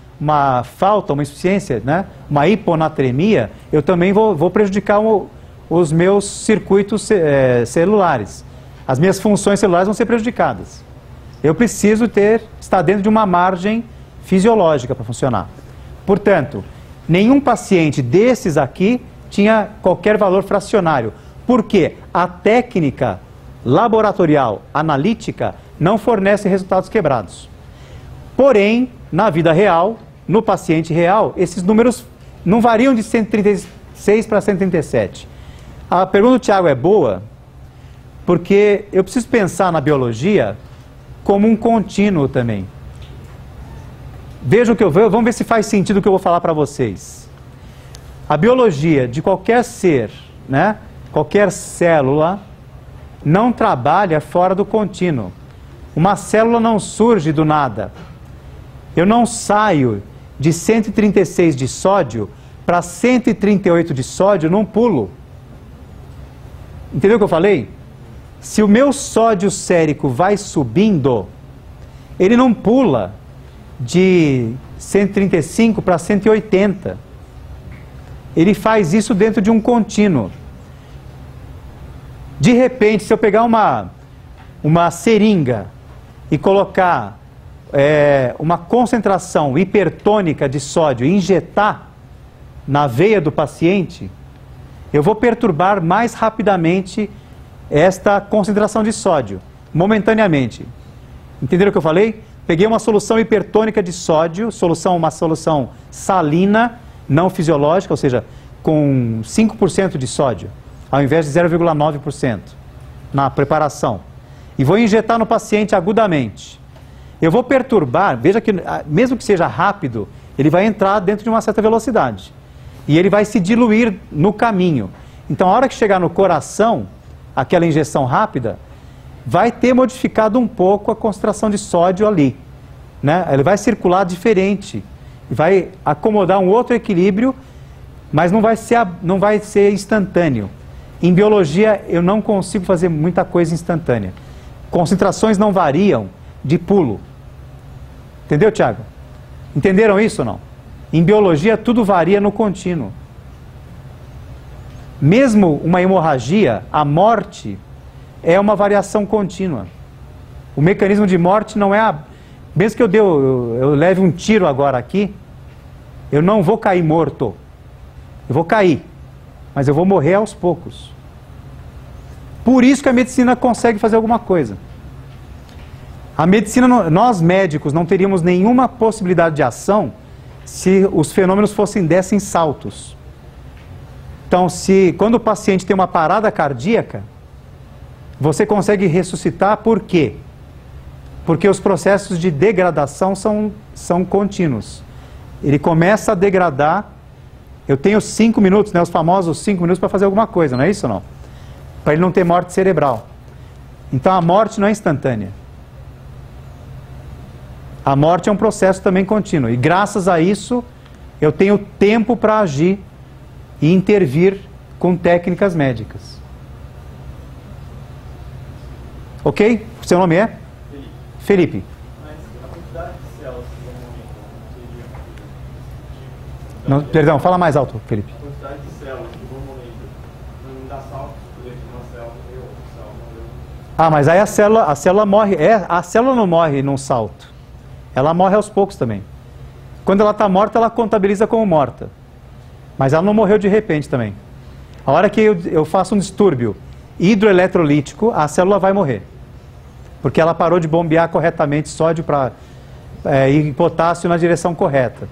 falta, uma insuficiência, né? Uma hiponatremia, eu também vou prejudicar os meus circuitos celulares. As minhas funções celulares vão ser prejudicadas. Eu preciso estar dentro de uma margem fisiológica para funcionar. Portanto, nenhum paciente desses aqui tinha qualquer valor fracionário. Por quê? A técnica laboratorial analítica não fornece resultados quebrados. Porém, na vida real, no paciente real, esses números não variam de 136 para 137. A pergunta do Tiago é boa, porque eu preciso pensar na biologia como um contínuo também. Vejam o que eu vou, vamos ver se faz sentido o que eu vou falar para vocês. A biologia de qualquer ser, né, qualquer célula, não trabalha fora do contínuo. Uma célula não surge do nada. Eu não saio de 136 de sódio para 138 de sódio num pulo. Entendeu o que eu falei? Se o meu sódio sérico vai subindo, ele não pula de 135 para 180. Ele faz isso dentro de um contínuo. De repente, se eu pegar uma seringa e colocar uma concentração hipertônica de sódio e injetar na veia do paciente, eu vou perturbar mais rapidamente esta concentração de sódio, momentaneamente. Entenderam o que eu falei? Peguei uma solução hipertônica de sódio, uma solução salina, não fisiológica, ou seja, com 5% de sódio, ao invés de 0,9% na preparação. E vou injetar no paciente agudamente. Eu vou perturbar, veja que mesmo que seja rápido, ele vai entrar dentro de uma certa velocidade. E ele vai se diluir no caminho. Então, a hora que chegar no coração, aquela injeção rápida, vai ter modificado um pouco a concentração de sódio ali, né? Ele vai circular diferente, vai acomodar um outro equilíbrio, mas não vai ser instantâneo. Em biologia, eu não consigo fazer muita coisa instantânea. Concentrações não variam de pulo. Entendeu, Tiago? Entenderam isso ou não? Em biologia, tudo varia no contínuo. Mesmo uma hemorragia, a morte é uma variação contínua. O mecanismo de morte não é mesmo que eu leve um tiro agora aqui, eu não vou cair morto. Eu vou cair, mas eu vou morrer aos poucos. Por isso que a medicina consegue fazer alguma coisa. A medicina, nós médicos, não teríamos nenhuma possibilidade de ação se os fenômenos dessem saltos. Então, quando o paciente tem uma parada cardíaca, você consegue ressuscitar por quê? Porque os processos de degradação são contínuos. Ele começa a degradar, eu tenho 5 minutos, né, os famosos 5 minutos para fazer alguma coisa, não é isso ou não? Para ele não ter morte cerebral. Então a morte não é instantânea. A morte é um processo também contínuo. E graças a isso, eu tenho tempo para agir e intervir com técnicas médicas. Ok? O seu nome é? Felipe. Mas a quantidade de células que vão morrer não seria... Perdão, fala mais alto, Felipe. A quantidade de células que vão morrer não dá salto, por exemplo, uma célula morreu, outra célula morreu. Ah, mas aí a célula morre. A célula não morre num salto. Ela morre aos poucos também. Quando ela está morta, ela contabiliza como morta. Mas ela não morreu de repente também. A hora que eu faço um distúrbio hidroeletrolítico, a célula vai morrer. Porque ela parou de bombear corretamente sódio e potássio na direção correta.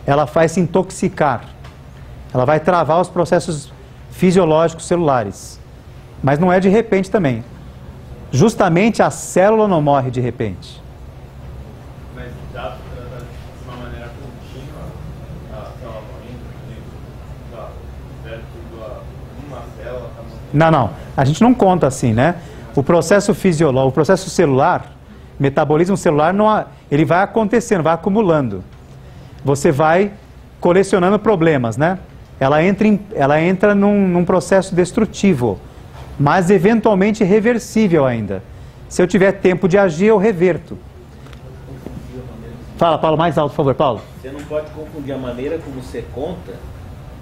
Ela vai se intoxicar. Ela vai travar os processos fisiológicos celulares. Mas não é de repente também. Justamente a célula não morre de repente. Mas dá de uma maneira contínua a célula morrendo, uma célula está morrendo. Não. A gente não conta assim, né? O processo fisiológico, o processo celular, metabolismo celular, ele vai acontecendo, vai acumulando. Você vai colecionando problemas, né? Ela entra num processo destrutivo, mas eventualmente reversível ainda. Se eu tiver tempo de agir, eu reverto. Fala, Paulo, mais alto, por favor, Paulo. Você não pode confundir a maneira como você conta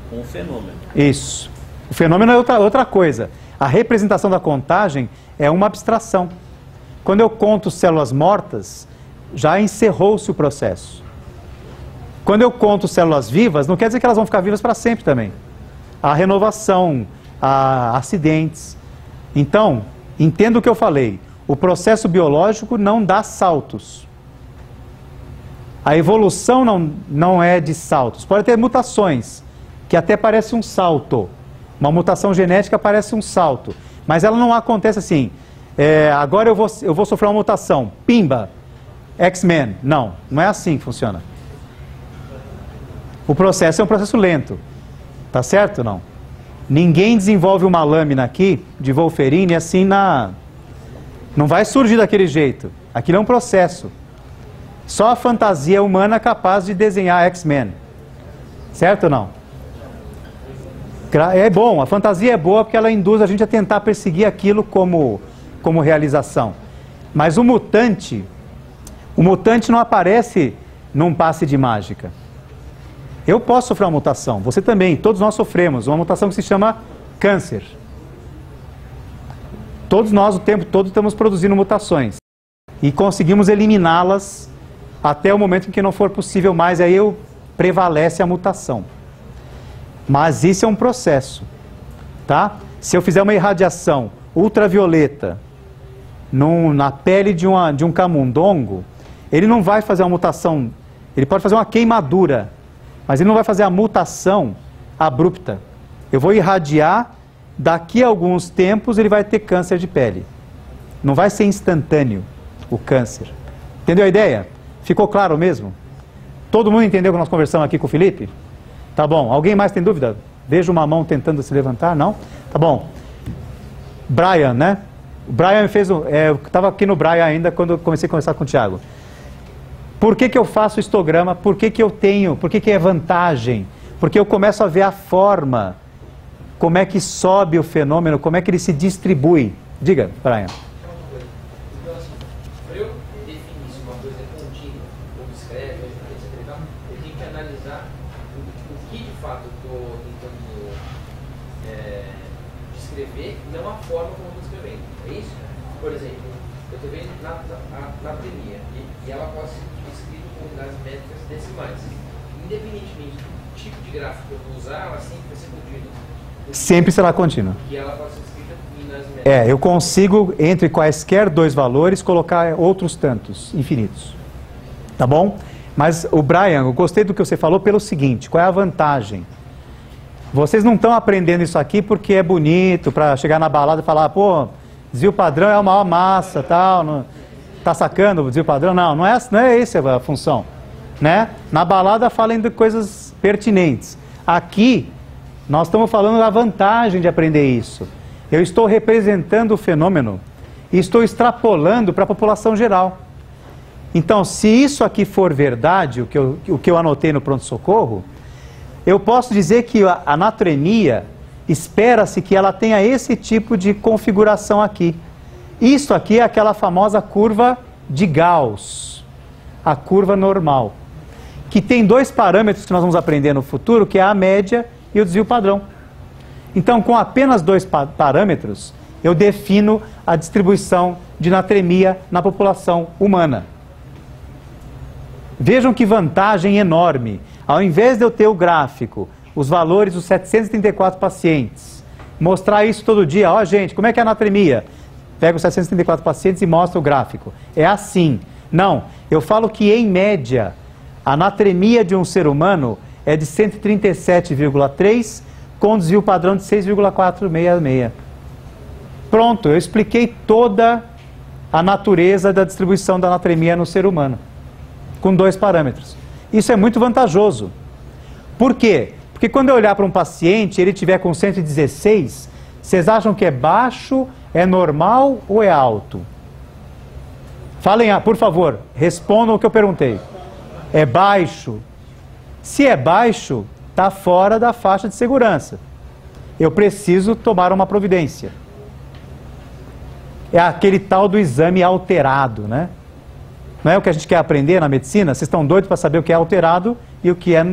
com o fenômeno. Isso. O fenômeno é outra coisa. A representação da contagem é uma abstração. Quando eu conto células mortas, já encerrou-se o processo. Quando eu conto células vivas, não quer dizer que elas vão ficar vivas para sempre também. Há renovação, há acidentes. Então, entenda o que eu falei. O processo biológico não dá saltos. A evolução não é de saltos. Pode ter mutações, que até parece um salto. Uma mutação genética parece um salto. Mas ela não acontece assim. Agora eu vou sofrer uma mutação. Pimba! X-Men. Não é assim que funciona. O processo é um processo lento. Tá certo ou não? Ninguém desenvolve uma lâmina aqui de Wolverine assim não vai surgir daquele jeito. Aquilo é um processo. Só a fantasia humana é capaz de desenhar X-Men. Certo ou não? É bom, a fantasia é boa porque ela induz a gente a tentar perseguir aquilo como realização. Mas o mutante não aparece num passe de mágica. Eu posso sofrer uma mutação, você também, todos nós sofremos, uma mutação que se chama câncer. Todos nós o tempo todo estamos produzindo mutações. E conseguimos eliminá-las até o momento em que não for possível mais, aí prevalece a mutação. Mas isso é um processo, tá? Se eu fizer uma irradiação ultravioleta na pele de um camundongo, ele não vai fazer uma mutação, ele pode fazer uma queimadura, mas ele não vai fazer a mutação abrupta. Eu vou irradiar, daqui a alguns tempos ele vai ter câncer de pele. Não vai ser instantâneo o câncer. Entendeu a ideia? Ficou claro mesmo? Todo mundo entendeu que nós conversamos aqui com o Felipe? Tá bom. Alguém mais tem dúvida? Vejo uma mão tentando se levantar, não? Tá bom. Brian, né? O Brian fez eu estava aqui no Brian ainda quando eu comecei a conversar com o Thiago. Por que eu faço histograma? Por que é vantagem? Porque eu começo a ver a forma, como é que sobe o fenômeno, como é que ele se distribui. Diga, Brian. Então, assim, para eu definir se uma coisa é contínua ou discreta, etc., eu tenho que analisar o que de fato eu estou tentando descrever, e não a forma como eu estou descrevendo. É isso? Por exemplo, eu estou vendo na premia, e ela pode ser descrita com unidades métricas decimais. Independentemente do tipo de gráfico que eu vou usar, ela sempre vai ser contínua. Sempre será contínua. E ela pode ser descrita em unidades métricas. Eu consigo, entre quaisquer dois valores, colocar outros tantos, infinitos. Tá bom? Mas, o Brian, eu gostei do que você falou pelo seguinte, qual é a vantagem? Vocês não estão aprendendo isso aqui porque é bonito, para chegar na balada e falar, pô, desvio padrão é a maior massa, tal, não, tá sacando o desvio padrão? Não é essa a função, né? Na balada falem de coisas pertinentes. Aqui, nós estamos falando da vantagem de aprender isso. Eu estou representando o fenômeno e estou extrapolando para a população geral. Então, se isso aqui for verdade, o que eu anotei no pronto-socorro, eu posso dizer que a anatremia, espera-se que ela tenha esse tipo de configuração aqui. Isso aqui é aquela famosa curva de Gauss, a curva normal, que tem dois parâmetros que nós vamos aprender no futuro, que é a média e o desvio padrão. Então, com apenas dois parâmetros, eu defino a distribuição de natremia na população humana. Vejam que vantagem enorme. Ao invés de eu ter o gráfico, os valores dos 734 pacientes, mostrar isso todo dia, ó gente, como é que é a natremia? Pega os 734 pacientes e mostra o gráfico. É assim. Não, eu falo que em média, a natremia de um ser humano é de 137,3 com desvio padrão de 6,466. Pronto, eu expliquei toda a natureza da distribuição da natremia no ser humano, com dois parâmetros. Isso é muito vantajoso. Por quê? Porque quando eu olhar para um paciente, ele tiver com 116, vocês acham que é baixo, é normal ou é alto? Falem, por favor, respondam o que eu perguntei. É baixo? Se é baixo, está fora da faixa de segurança. Eu preciso tomar uma providência. É aquele tal do exame alterado, né? Não é o que a gente quer aprender na medicina? Vocês estão doidos para saber o que é alterado e o que é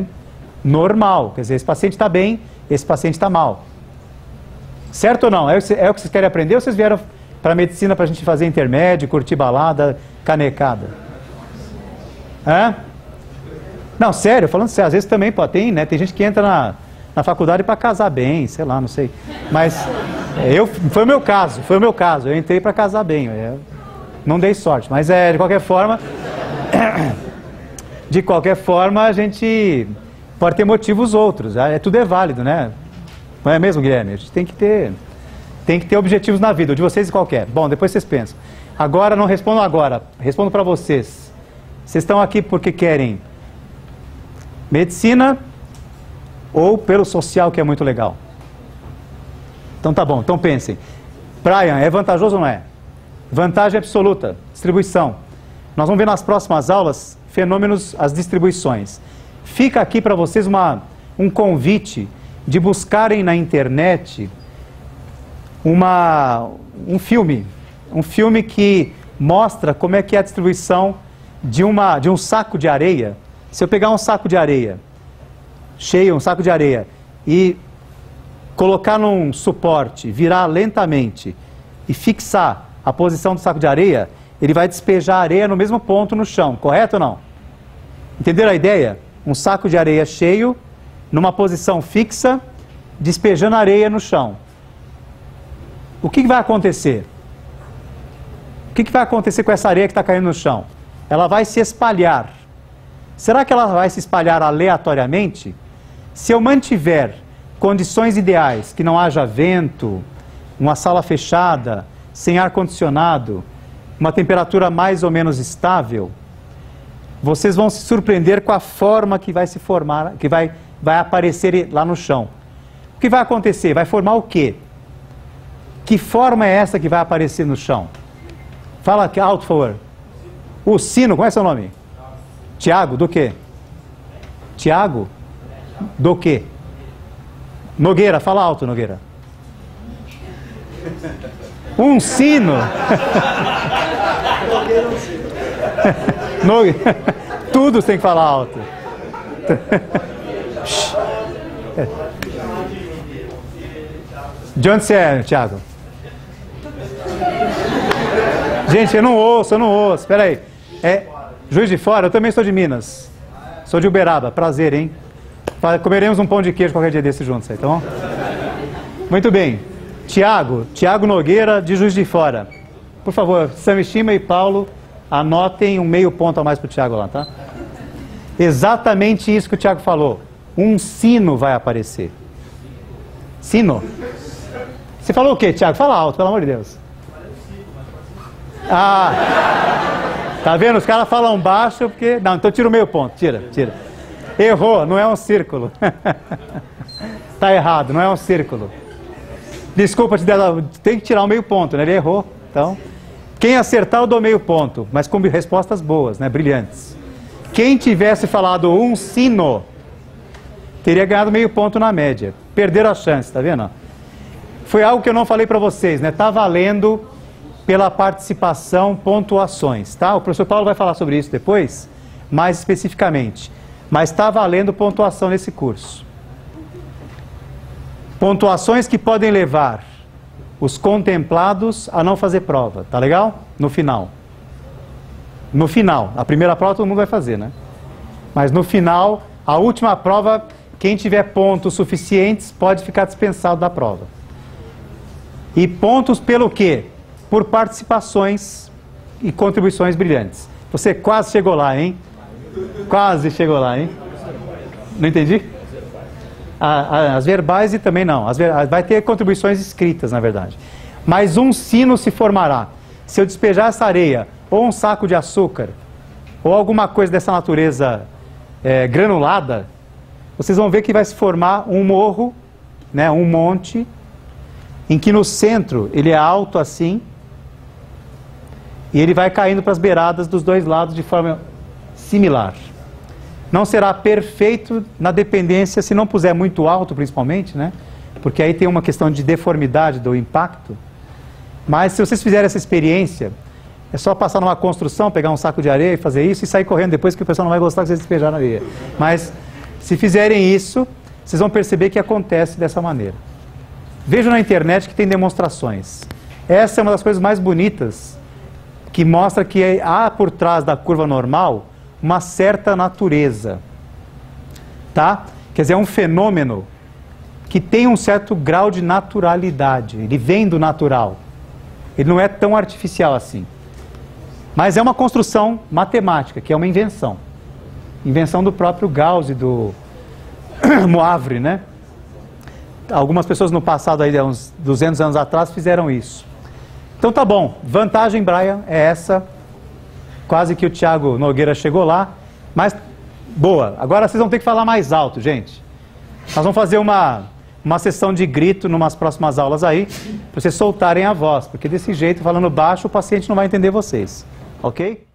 normal. Quer dizer, esse paciente está bem, esse paciente está mal. Certo ou não? É o que vocês querem aprender ou vocês vieram para a medicina para a gente fazer intermédio, curtir balada, canecada? Hã? Não, sério, falando sério, às vezes também pode, tem gente que entra na faculdade para casar bem, sei lá, não sei. Mas foi o meu caso, eu entrei para casar bem, não dei sorte, mas de qualquer forma, De qualquer forma, a gente pode ter motivos outros. Tudo é válido, né? Não é mesmo, Guilherme? A gente tem que ter objetivos na vida, o de vocês e qualquer. Bom, depois vocês pensam. Agora, não respondam agora. Respondo para vocês. Vocês estão aqui porque querem medicina ou pelo social, que é muito legal? Então tá bom, então pensem. Brian, é vantajoso ou não é? Vantagem absoluta, distribuição. Nós vamos ver nas próximas aulas fenômenos, as distribuições. Fica aqui para vocês um convite de buscarem na internet um filme que mostra como é que é a distribuição de um saco de areia. Se eu pegar um saco de areia, cheio, um saco de areia, e colocar num suporte, virar lentamente e fixar a posição do saco de areia, ele vai despejar areia no mesmo ponto no chão, correto ou não? Entenderam a ideia? Um saco de areia cheio, numa posição fixa, despejando areia no chão. O que vai acontecer? O que vai acontecer com essa areia que está caindo no chão? Ela vai se espalhar. Será que ela vai se espalhar aleatoriamente? Se eu mantiver condições ideais, que não haja vento, uma sala fechada, sem ar-condicionado, uma temperatura mais ou menos estável, vocês vão se surpreender com a forma que vai se formar, que vai aparecer lá no chão. O que vai acontecer? Vai formar o quê? Que forma é essa que vai aparecer no chão? Fala aqui, alto, por favor. O sino, qual é seu nome? Tiago, do quê? Tiago? Do quê? Nogueira, fala alto, Nogueira. Um sino. Tudo tem que falar alto. De onde você é, Tiago? Gente, eu não ouço. Espera aí. Juiz de Fora? Eu também sou de Minas. Sou de Uberaba. Prazer, hein? Comeremos um pão de queijo qualquer dia desse juntos aí, tá bom? Muito bem. Tiago Nogueira, de Juiz de Fora. Por favor, Samishima e Paulo, anotem um meio ponto a mais para o Tiago lá, tá? Exatamente isso que o Tiago falou. Um sino vai aparecer. Sino? Você falou o quê, Tiago? Fala alto, pelo amor de Deus. Tá vendo? Os caras falam baixo porque... Não, então tira o meio ponto. Tira. Errou, não é um círculo. Tá errado, não é um círculo. Desculpa, tem que tirar o meio ponto, né? Ele errou. Então, quem acertar eu dou meio ponto, mas com respostas boas, né? Brilhantes. Quem tivesse falado um sino, teria ganhado meio ponto na média. Perderam a chance, tá vendo? Foi algo que eu não falei para vocês, né? Tá valendo pela participação pontuações, tá? O professor Paulo vai falar sobre isso depois, mais especificamente. Mas está valendo pontuação nesse curso. Pontuações que podem levar os contemplados a não fazer prova, tá legal? No final. No final. A primeira prova todo mundo vai fazer, né? Mas no final, a última prova, quem tiver pontos suficientes pode ficar dispensado da prova. E pontos pelo quê? Por participações e contribuições brilhantes. Você quase chegou lá, hein? Quase chegou lá, hein? Não entendi? As verbais e também não. Vai ter contribuições escritas, na verdade. Mas um sino se formará. Se eu despejar essa areia, ou um saco de açúcar, ou alguma coisa dessa natureza granulada, vocês vão ver que vai se formar um morro, né, um monte, em que no centro ele é alto assim, e ele vai caindo para as beiradas dos dois lados de forma similar. Não será perfeito na dependência, se não puser muito alto principalmente, né? Porque aí tem uma questão de deformidade do impacto. Mas se vocês fizerem essa experiência, é só passar numa construção, pegar um saco de areia e fazer isso e sair correndo depois, que o pessoal não vai gostar que vocês despejaram na areia. Mas se fizerem isso, vocês vão perceber que acontece dessa maneira. Vejam na internet que tem demonstrações. Essa é uma das coisas mais bonitas, que mostra que há por trás da curva normal uma certa natureza, tá? Quer dizer, é um fenômeno que tem um certo grau de naturalidade, ele vem do natural, ele não é tão artificial assim, mas é uma construção matemática, que é uma invenção, Invenção do próprio Gauss e do Moivre, né? Algumas pessoas no passado, aí, uns 200 anos atrás, fizeram isso. Então tá bom, vantagem, Brian, é essa. Quase que o Thiago Nogueira chegou lá, mas boa. Agora vocês vão ter que falar mais alto, gente. Nós vamos fazer uma sessão de grito numas próximas aulas aí, para vocês soltarem a voz, porque desse jeito, falando baixo, o paciente não vai entender vocês, ok?